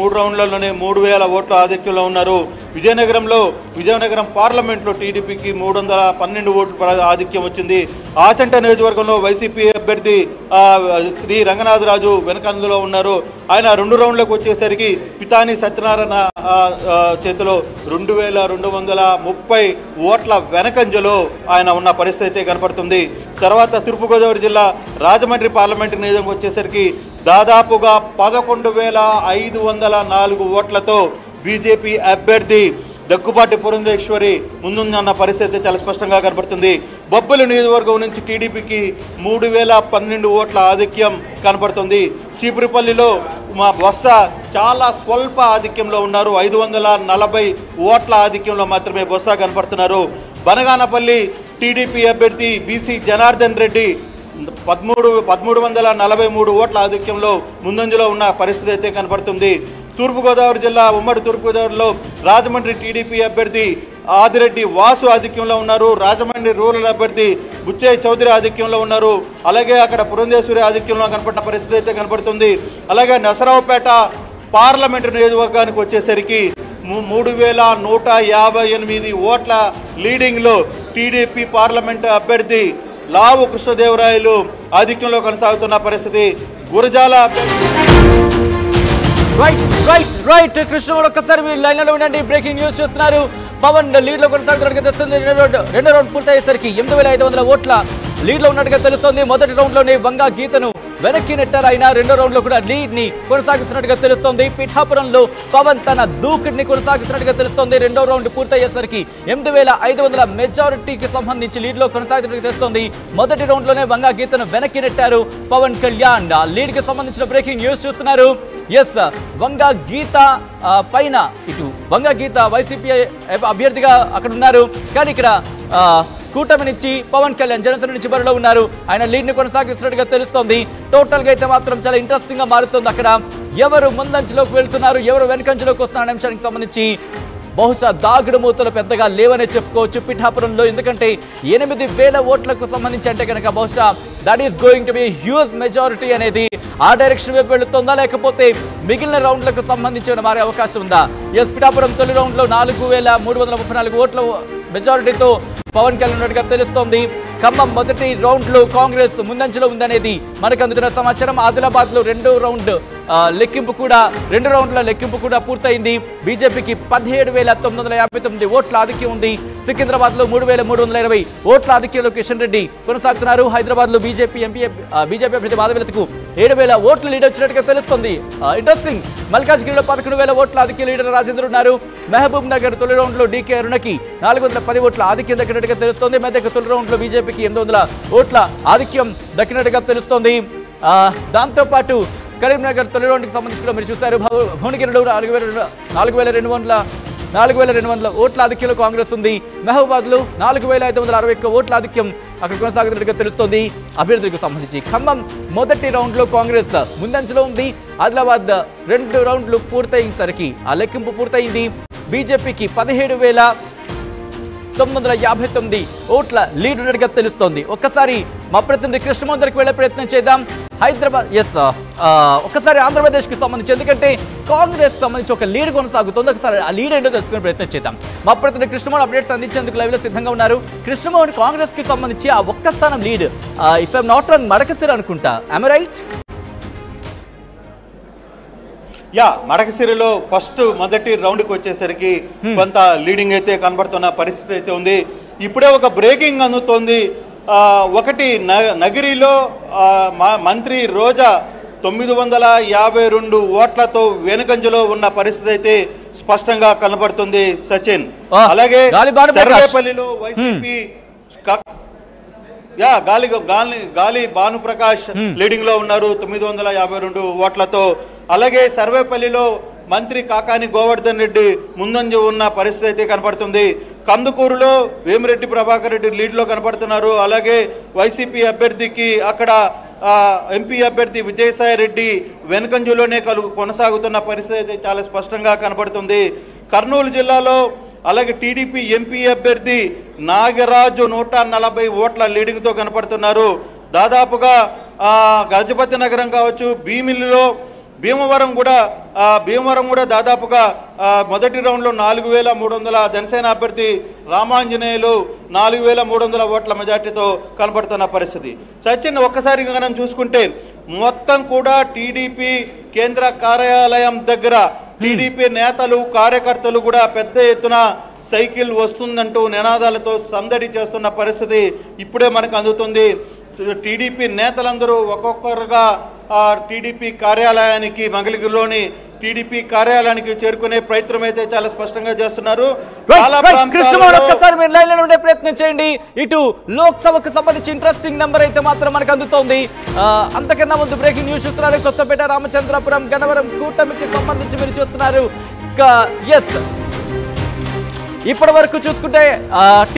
3 రౌండ్లలోనే 3000 ఓట్ల ఆధిక్యంలో ఉన్నారు. విజయనగరం పార్లమెంట్లో టీడీపీకి 312 ఓట్ల ఆధిక్యం వచ్చింది. ఆచంట నియోజకవర్గంలో వైసీపీ అభ్యర్థి శ్రీ రంగనాథరాజు వెనకందులో ఉన్నారు. ఆయన 2 రౌండ్లకు వచ్చేసరికి పితాని సత్యనారాయణ చేతిలో 2230 ఓట్ల వెనకంజలో ఆయన ఉన్న పరిస్థితి కనపడుతుంది. తర్వాత తూర్పుగోదావరి జిల్లా రాజమండ్రి పార్లమెంటు నియోజకవర్గం వచ్చేసరికి దాదాపుగా 11,504 ఓట్లతో బీజేపీ అభ్యర్థి దగ్గుబాటి పురంధేశ్వరి ముందున్న పరిస్థితి చాలా స్పష్టంగా కనపడుతుంది. బొబ్బిలి నియోజకవర్గం నుంచి టీడీపీకి 3012 ఓట్ల ఆధిక్యం కనపడుతుంది. చీపురుపల్లిలో మా బొత్స చాలా స్వల్ప ఆధిక్యంలో ఉన్నారు. 540 ఓట్ల ఆధిక్యంలో మాత్రమే బొత్స కనపడుతున్నారు. బనగానపల్లి టీడీపీ అభ్యర్థి బీసీ జనార్దన్ రెడ్డి 1343 ఓట్ల ఆధిక్యంలో ముందంజలో ఉన్న పరిస్థితి అయితే కనపడుతుంది. తూర్పుగోదావరి జిల్లా ఉమ్మడి తూర్పుగోదావరిలో రాజమండ్రి టీడీపీ అభ్యర్థి ఆదిరెడ్డి వాసు ఆధిక్యంలో ఉన్నారు. రాజమండ్రి రూరల్ అభ్యర్థి బుచ్చయ్య చౌదరి ఆధిక్యంలో ఉన్నారు. అలాగే అక్కడ పురంధేశ్వరి ఆధిక్యంలో కనపడిన పరిస్థితి అయితే కనపడుతుంది. అలాగే నసరావుపేట పార్లమెంటు నియోజకవర్గానికి వచ్చేసరికి 3158 ఓట్ల లీడింగ్లో టీడీపీ పార్లమెంటు అభ్యర్థి లావు కృష్ణదేవరాయలు ఆధిక్యంలో కొనసాగుతున్న పరిస్థితి. గురజాల రైట్ కృష్ణ ఒక్కసారి మీరు లైన్లో ఉండండి. బ్రేకింగ్ న్యూస్ చూస్తున్నారు. పవన్ లీడ్ లో కొనసాగుతున్నట్టుగా తెలుస్తుంది. రెండో రౌండ్ పూర్తయ్యేసరికి 8500 ఓట్ల లీడ్ లో ఉన్నట్టుగా తెలుస్తోంది. మొదటి రౌండ్ లోనే వంగా గీతను వెనక్కి నెట్టారు. అయినా రెండో రౌండ్ లో కూడా లీడ్ ని కొనసాగిస్తున్నట్టుగా తెలుస్తోంది. పిఠాపురంలో పవన్ తన దూకుడిని కొనసాగిస్తున్నట్టుగా తెలుస్తోంది. రెండో రౌండ్ పూర్తయ్యేసరికి 8500 మెజారిటీకి సంబంధించి లీడ్ లో కొనసాగుతున్నట్టుగా తెలుస్తోంది. మొదటి రౌండ్ లోనే వంగా గీతను వెనక్కి నెట్టారు పవన్ కళ్యాణ్. లీడ్ కి సంబంధించిన బ్రేకింగ్ న్యూస్ చూస్తున్నారు. ఎస్, వంగా గీత పైన ఇటు వంగా గీత వైసీపీ అభ్యర్థిగా అక్కడ ఉన్నారు. కానీ ఇక్కడ కూటమి నుంచి పవన్ కళ్యాణ్ జనసేన నుంచి బరిలో ఉన్నారు. ఆయన లీడ్ ని కొనసాగిస్తున్నట్టుగా తెలుస్తోంది. టోటల్ గా అయితే మాత్రం చాలా ఇంట్రెస్టింగ్ గా మారుతుంది. అక్కడ ఎవరు ముందంచులోకి వెళ్తున్నారు, ఎవరు వెనకంచులోకి వస్తున్నారు అనే అంశానికి సంబంధించి బహుశా దాగుడు మూతలు పెద్దగా లేవనే చెప్పుకోవచ్చు పిఠాపురంలో. ఎందుకంటే 8000 ఓట్లకు సంబంధించి అంటే కనుక బహుశా that is going to be huge majority అనేది ఆ డైరెక్షన్ వైపు వెళుతుందా, లేకపోతే మిగిలిన రౌండ్లకు సంబంధించి మారే అవకాశం ఉందా? ఎస్, పిఠాపురం తొలి రౌండ్ లో 4334 ఓట్ల మెజారిటీతో పవన్ కళ్యాణ్ ఉన్నట్టుగా తెలుస్తోంది. ఖమ్మం మొదటి రౌండ్ లో కాంగ్రెస్ ముందంజలో ఉందనేది మనకు అందుతున్న సమాచారం. ఆదిలాబాద్ లో రెండో రౌండ్ రౌండ్ల లెక్కింపు కూడా పూర్తయింది. బీజేపీకి 17,959 ఓట్ల ఆధిక్యం ఉంది. సికింద్రాబాద్ లో 3,320 ఓట్ల ఆధిక్యంలో కిషన్ రెడ్డి కొనసాగుతున్నారు. హైదరాబాద్ లో బీజేపీ అభ్యర్థి మాధవీలతకు 7,000 ఓట్ల లీడ్ వచ్చినట్టుగా తెలుస్తుంది. ఇంట్రెస్టింగ్. మల్కాజ్గిరిలో 11,000 ఓట్ల ఆధిక్య లీడర్ రాజేంద్ర ఉన్నారు. మహబూబ్ నగర్ తొలి రౌండ్ లో డీకే అరుణకి 410 ఓట్ల ఆధిక్యం దక్కినట్టుగా తెలుస్తోంది. మెదక్ తొలి రౌండ్ లో బీజేపీకి 800 ఓట్ల ఆధిక్యం దక్కినట్టుగా తెలుస్తోంది. దాంతో పాటు కరీంనగర్ తొలి రౌండ్కి సంబంధించి మీరు చూశారు. భువనగిరిలో 4,200 ఓట్ల ఆధిక్యంలో కాంగ్రెస్ ఉంది. మహబూబాద్ లో 4,561 ఓట్ల ఆధిక్యం అక్కడ కొనసాగుతున్నట్టుగా తెలుస్తోంది అభ్యర్థులకు సంబంధించి. ఖమ్మం మొదటి రౌండ్ లో కాంగ్రెస్ ముందంజలో ఉంది. ఆదిలాబాద్ 2 రౌండ్లు పూర్తయ్యేసరికి ఆ లెక్కింపు పూర్తయింది. బీజేపీకి 17,959 ఓట్ల లీడ్ ఉన్నట్టుగా తెలుస్తోంది. ఒక్కసారి మా ప్రతినిధి కృష్ణమోహన్ దగ్గరికి వెళ్లే ప్రయత్నం చేద్దాం. హైదరాబాద్ ఒక్కసారి ఆంధ్రప్రదేశ్ కి సంబంధించి, ఎందుకంటే కాంగ్రెస్ సంబంధించి ఒక లీడ్ కొనసాగుతుంది. ఒకసారి ఆ లీడ్ ఏంటో తెలుసుకునే ప్రయత్నం చేద్దాం. మా ప్రతినిధి కృష్ణమోహన్ అప్డేట్స్ అందించేందుకు లైవ్ లో సిద్ధంగా ఉన్నారు. కృష్ణమోహన్, కాంగ్రెస్ కి సంబంధించి ఆ ఒక్క స్థానం lead if I'm not wrong Madakasira అనుకుంటా, am I right? మడకసిరిలో మొదటి రౌండ్కి వచ్చేసరికి కొంత లీడింగ్ అయితే కనబడుతున్న పరిస్థితి అయితే ఉంది. ఇప్పుడే ఒక బ్రేకింగ్ అందుతోంది. ఒకటి నగిరిలో మంత్రి రోజా 952 ఓట్లతో వెనుకంజలో ఉన్న పరిస్థితి అయితే స్పష్టంగా కనబడుతుంది సచిన్. అలాగే సర్వేపల్లిలో వైసీపీ గాలి భానుప్రకాష్ లీడింగ్ లో ఉన్నారు 952 ఓట్లతో. అలాగే సర్వేపల్లిలో మంత్రి కాకాని గోవర్ధన్ రెడ్డి ముందంజ ఉన్న పరిస్థితి అయితే కనపడుతుంది. కందుకూరులో వేమిరెడ్డి ప్రభాకర్ రెడ్డి లీడ్లో కనపడుతున్నారు. అలాగే వైసీపీ అభ్యర్థికి అక్కడ ఎంపీ అభ్యర్థి విజయసాయి రెడ్డి వెనకంజులోనే కొనసాగుతున్న పరిస్థితి అయితే చాలా స్పష్టంగా కనపడుతుంది. కర్నూలు జిల్లాలో అలాగే టీడీపీ ఎంపీ అభ్యర్థి నాగరాజు 140 ఓట్ల లీడింగ్తో కనపడుతున్నారు. దాదాపుగా గజపతి నగరం కావచ్చు, భీమిలిలో భీమవరం కూడా దాదాపుగా మొదటి రౌండ్లో 4,300 జనసేన అభ్యర్థి రామాంజనేయులు 4,300 ఓట్ల మెజార్టీతో కనబడుతున్న పరిస్థితి. సచిన్, ఒక్కసారి మనం చూసుకుంటే మొత్తం కూడా టీడీపీ కేంద్ర కార్యాలయం దగ్గర టీడీపీ నేతలు కార్యకర్తలు కూడా పెద్ద ఎత్తున సైకిల్ వస్తుందంటూ నినాదాలతో సందడి చేస్తున్న పరిస్థితి ఇప్పుడే మనకు అందుతుంది. టీడీపీ నేతలందరూ ఒక్కొక్కరుగా టీడీపీ కార్యాలయానికి, మంగళగిరిలోని టీడీపీ కార్యాలయానికి చేరుకునే ప్రయత్నం అయితే చాలా స్పష్టంగా చేస్తున్నారు. ఒక్కసారి మీరు లైన్ లో ఉండే ప్రయత్నం చేయండి. ఇటు లోక్సభకు సంబంధించి ఇంట్రెస్టింగ్ నెంబర్ అయితే మాత్రం మనకు అందుతోంది. అంతకన్నా ముందు బ్రేకింగ్ న్యూస్ చూస్తున్నారు. కొత్తపేట, రామచంద్రపురం, గన్నవరం కూటమికి సంబంధించి మీరు చూస్తున్నారు. ఇప్పటి వరకు చూసుకుంటే